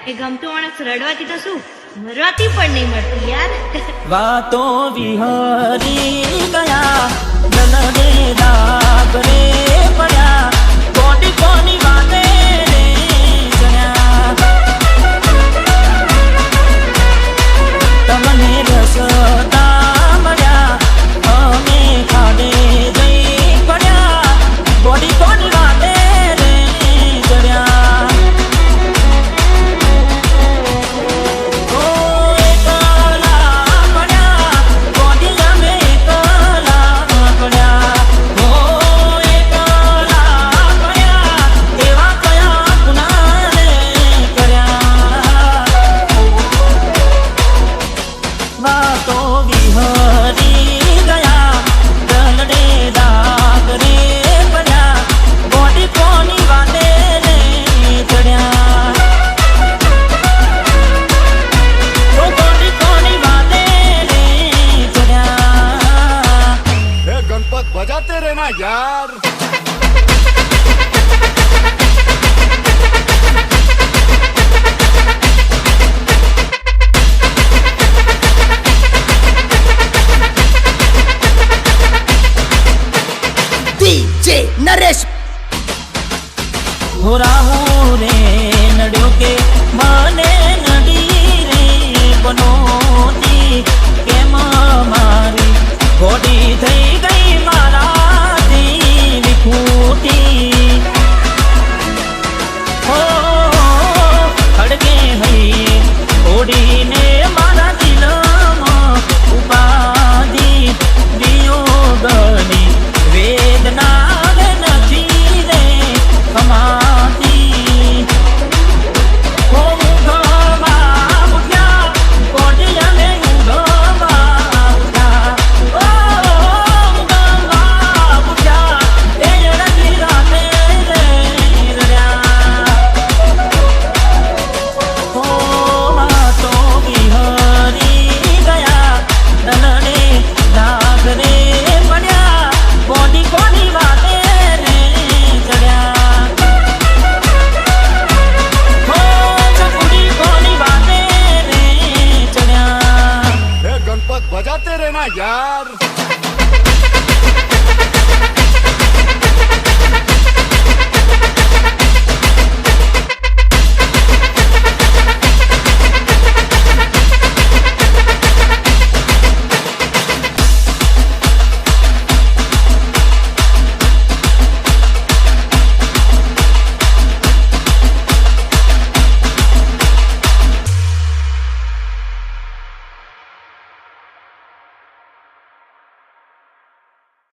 એ ગમતું માણસ રડવાથી તો શું મરવાથી પણ નહીં મળતું યાર. વાતો વિહરી ગયા જલદે દાગ રે પડ્યા કોટી કોની વાતે રે જણ્યા તમને રસતા મળ્યા અમે ખાડે જઈ પડ્યા કોટી કોની વાતે રે જણ્યા बजाते रहना यार. DJ नरेश हो राहू रे नड्यो के मने नडी रे बनोती के मारी गोडी થઈ ગઈ મારાથી વિખૂટી હો ખડકે હઈ ઓડીને મારા દિલમાં ઉપાધી વિયોગની વેદના નથી રે કમાતી હો મુગમાં ઉઠ્યા કોડિયાને ઉગમાં ઉઠ્યા बजाते रहना यार.